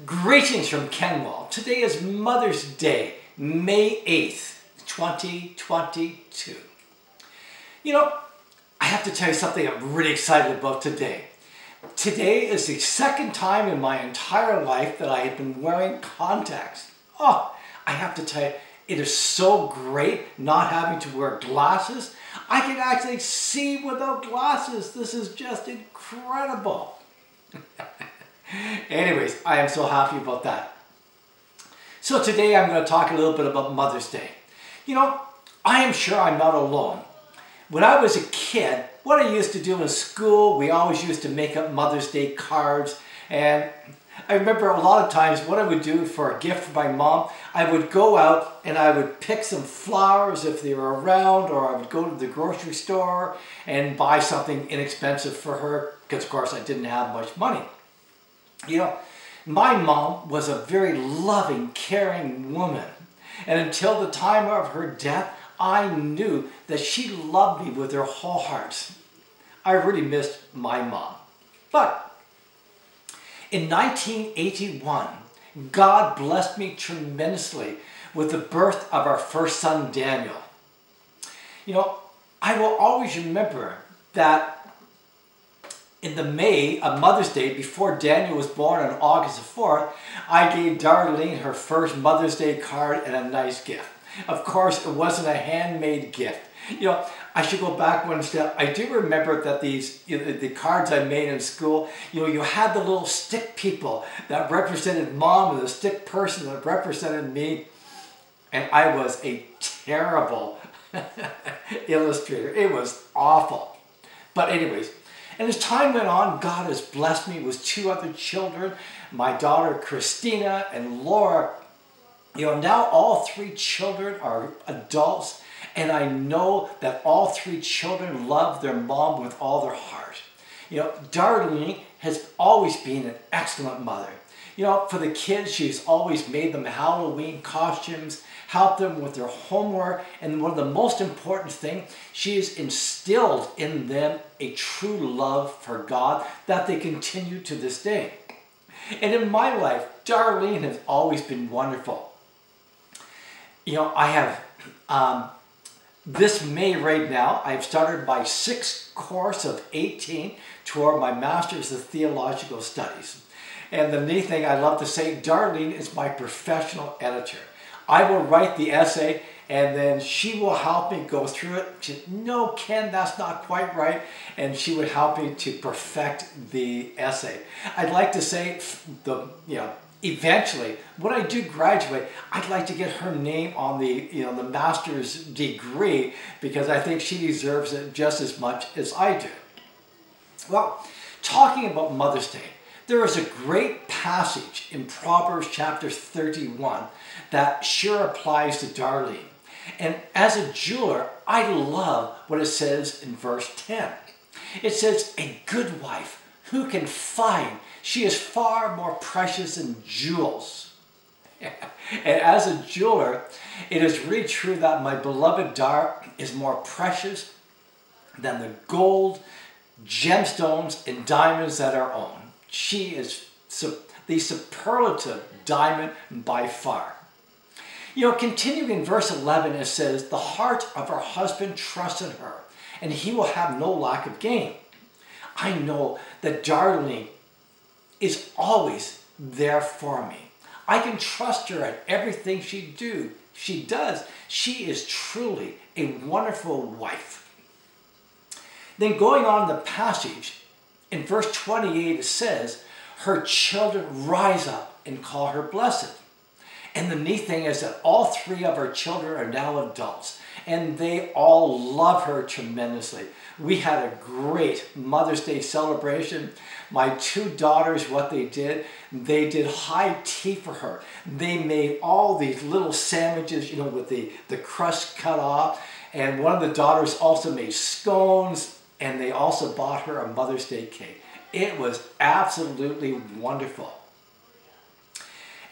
Greetings from Kenwell. Today is Mother's Day, May 8th, 2022. You know, I have to tell you something I'm really excited about today. Today is the second time in my entire life that I have been wearing contacts. Oh, I have to tell you, it is so great not having to wear glasses. I can actually see without glasses. This is just incredible. Anyways, I am so happy about that. So today I'm going to talk a little bit about Mother's Day. You know, I am sure I'm not alone. When I was a kid, what I used to do in school, we always used to make up Mother's Day cards. And I remember a lot of times what I would do for a gift for my mom, I would go out and I would pick some flowers if they were around, or I would go to the grocery store and buy something inexpensive for her, because of course I didn't have much money. You know, my mom was a very loving, caring woman. And until the time of her death, I knew that she loved me with her whole heart. I really missed my mom. But in 1981, God blessed me tremendously with the birth of our first son, Daniel. You know, I will always remember that in the May of Mother's Day, before Daniel was born on August the 4th, I gave Darlene her first Mother's Day card and a nice gift. Of course, it wasn't a handmade gift. You know, I should go back one step. I do remember that the cards I made in school, you know, you had the little stick people that represented mom and the stick person that represented me. And I was a terrible illustrator. It was awful. But anyways, and as time went on, God has blessed me with two other children, my daughter Christina and Laura. You know, now all three children are adults, and I know that all three children love their mom with all their heart. You know, Darlene has always been an excellent mother. You know, for the kids, she's always made them Halloween costumes, helped them with their homework, and one of the most important things, she has instilled in them a true love for God that they continue to this day. And in my life, Darlene has always been wonderful. You know, I have, this May right now, I've started my 6th course of 18 toward my Master's of Theological Studies. And the neat thing I love to say, Darlene is my professional editor. I will write the essay and then she will help me go through it. She said, no, Ken, that's not quite right. And she would help me to perfect the essay. I'd like to say, eventually, when I do graduate, I'd like to get her name on the master's degree, because I think she deserves it just as much as I do. Well, talking about Mother's Day, there is a great passage in Proverbs chapter 31 that sure applies to Darlene. And as a jeweler, I love what it says in verse 10. It says, a good wife, who can find? She is far more precious than jewels. And as a jeweler, it is really true that my beloved Dar is more precious than the gold, gemstones, and diamonds that are owned. She is the superlative diamond by far. You know, continuing in verse 11, it says, the heart of her husband trusts in her, and he will have no lack of gain. I know that Darlene is always there for me. I can trust her at everything she does. She is truly a wonderful wife. Then going on in the passage, in verse 28 it says, her children rise up and call her blessed. And the neat thing is that all three of her children are now adults, and they all love her tremendously. We had a great Mother's Day celebration. My two daughters, what they did high tea for her. They made all these little sandwiches, you know, with the crust cut off. And one of the daughters also made scones, and they also bought her a Mother's Day cake. It was absolutely wonderful.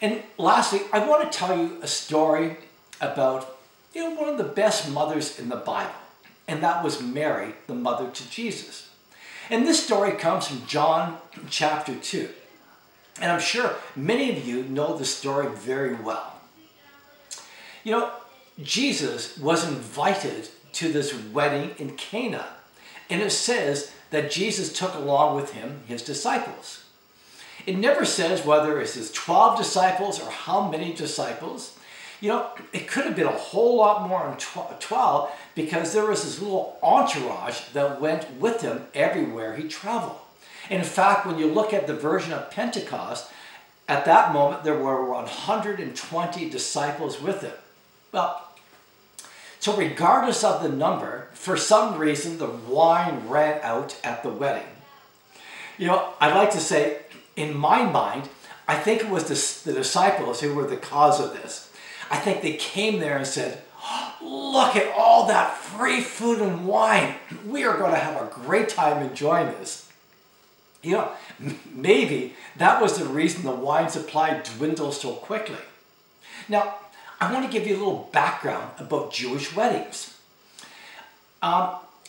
And lastly, I want to tell you a story about, you know, one of the best mothers in the Bible. And that was Mary, the mother to Jesus. And this story comes from John chapter 2. And I'm sure many of you know the story very well. You know, Jesus was invited to this wedding in Cana. And it says that Jesus took along with him his disciples. It never says whether it's his 12 disciples or how many disciples. You know, it could have been a whole lot more than 12 because there was this little entourage that went with him everywhere he traveled. And in fact, when you look at the version of Pentecost, at that moment there were 120 disciples with him. Well, so regardless of the number, for some reason the wine ran out at the wedding. You know, I'd like to say, in my mind, I think it was the disciples who were the cause of this. I think they came there and said, look at all that free food and wine. We are going to have a great time enjoying this. You know, maybe that was the reason the wine supply dwindled so quickly. Now, I want to give you a little background about Jewish weddings.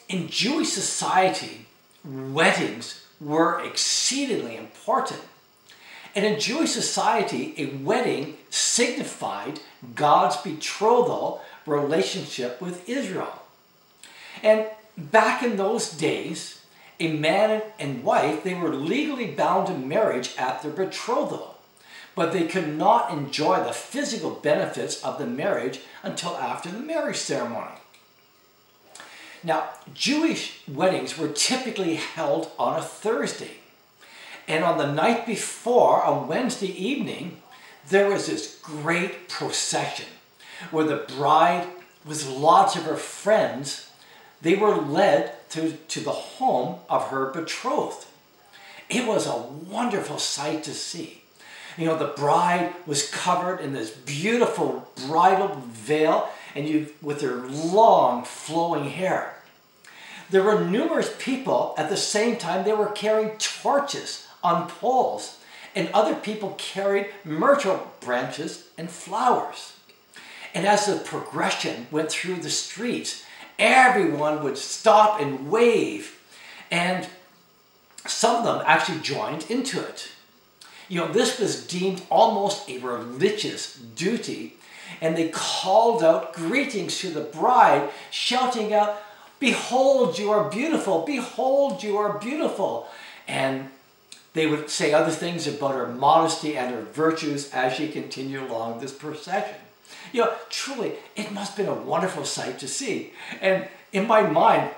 In Jewish society, weddings were exceedingly important. And in Jewish society, a wedding signified God's betrothal relationship with Israel. And back in those days, a man and wife, they were legally bound in marriage at their betrothal, but they could not enjoy the physical benefits of the marriage until after the marriage ceremony. Now, Jewish weddings were typically held on a Thursday. And on the night before, on Wednesday evening, there was this great procession where the bride, with lots of her friends, they were led to the home of her betrothed. It was a wonderful sight to see. You know, the bride was covered in this beautiful bridal veil and with her long flowing hair. There were numerous people at the same time. They were carrying torches on poles, and other people carried myrtle branches and flowers. And as the procession went through the streets, everyone would stop and wave, and some of them actually joined into it. You know, this was deemed almost a religious duty, and they called out greetings to the bride, shouting out, "Behold, you are beautiful! Behold, you are beautiful!" And they would say other things about her modesty and her virtues as she continued along this procession. You know, truly, it must have been a wonderful sight to see. And in my mind,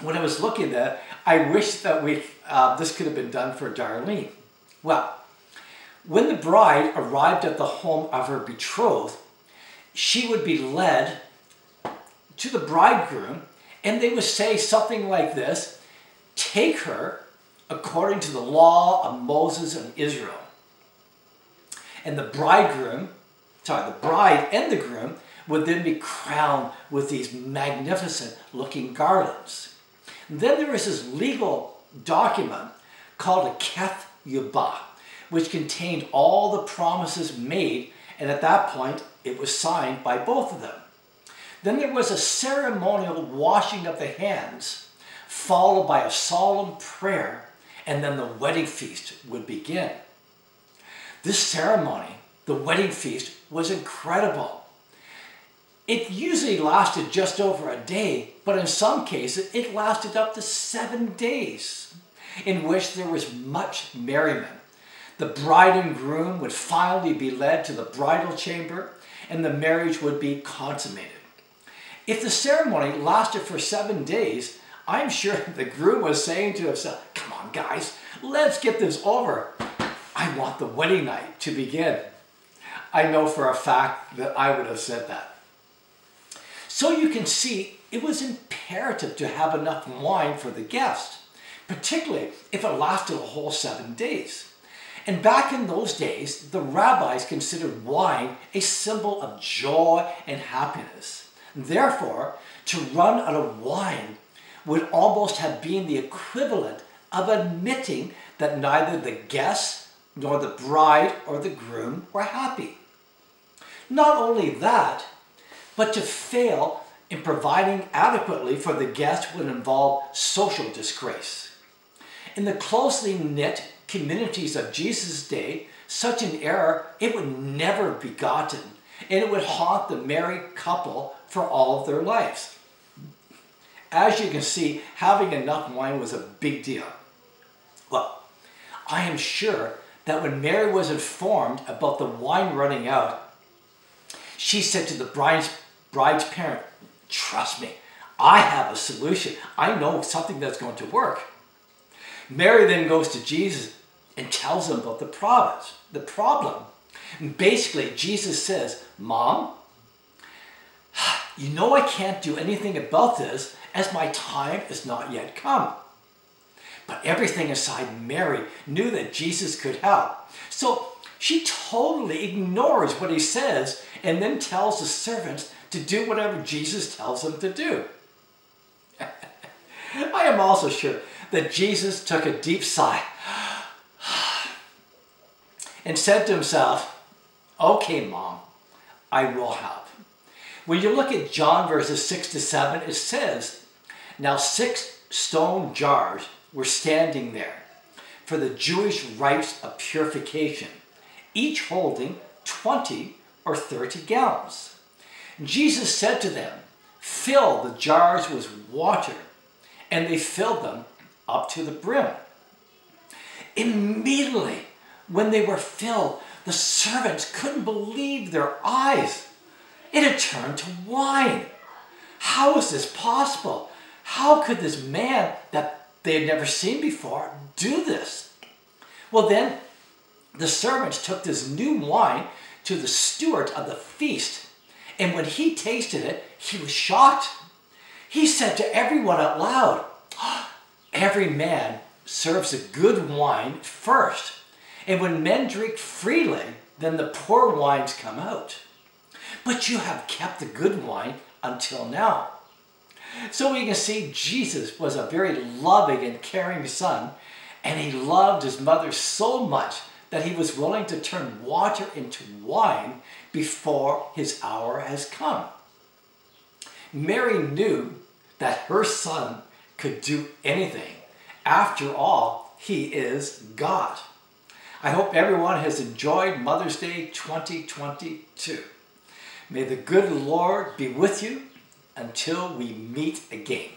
when I was looking at it, I wish that this could have been done for Darlene. Well, when the bride arrived at the home of her betrothed, she would be led to the bridegroom, and they would say something like this: "Take her according to the law of Moses and Israel." And the bride and the groom would then be crowned with these magnificent looking garlands. And then there was this legal document called a Keth Yubah, which contained all the promises made, and at that point it was signed by both of them. Then there was a ceremonial washing of the hands, followed by a solemn prayer, and then the wedding feast would begin. This ceremony, the wedding feast, was incredible. It usually lasted just over a day, but in some cases it lasted up to 7 days, in which there was much merriment. The bride and groom would finally be led to the bridal chamber, and the marriage would be consummated. If the ceremony lasted for 7 days, I'm sure the groom was saying to himself, "Come on, guys, let's get this over. I want the wedding night to begin." I know for a fact that I would have said that. So you can see it was imperative to have enough wine for the guests, particularly if it lasted a whole 7 days. And back in those days, the rabbis considered wine a symbol of joy and happiness. Therefore, to run out of wine would almost have been the equivalent of admitting that neither the guests nor the bride or the groom were happy. Not only that, but to fail in providing adequately for the guests would involve social disgrace. In the closely knit communities of Jesus' day, such an error, it would never be gotten, and it would haunt the married couple for all of their lives. As you can see, having enough wine was a big deal. Well, I am sure that when Mary was informed about the wine running out, she said to the bride's parent, "Trust me, I have a solution. I know something that's going to work." Mary then goes to Jesus and tells him about the problem. And basically, Jesus says, "Mom, you know I can't do anything about this as my time is not yet come." But everything aside, Mary knew that Jesus could help. So she totally ignores what he says and then tells the servants to do whatever Jesus tells them to do. I am also sure that Jesus took a deep sigh and said to himself, "Okay, Mom, I will help." When you look at John verses 6 to 7, it says, "Now 6 stone jars were standing there for the Jewish rites of purification, each holding 20 or 30 gallons. Jesus said to them, 'Fill the jars with water,' and they filled them up to the brim. Immediately, when they were filled, the servants couldn't believe their eyes. It had turned to wine. How is this possible? How could this man that they had never seen before do this?" Well, then the servants took this new wine to the steward of the feast, and when he tasted it, he was shocked. He said to everyone out loud, "Every man serves the good wine first, and when men drink freely, then the poor wines come out. But you have kept the good wine until now." So we can see Jesus was a very loving and caring son, and he loved his mother so much that he was willing to turn water into wine before his hour has come. Mary knew that her son could do anything. After all, he is God. I hope everyone has enjoyed Mother's Day 2022. May the good Lord be with you until we meet again.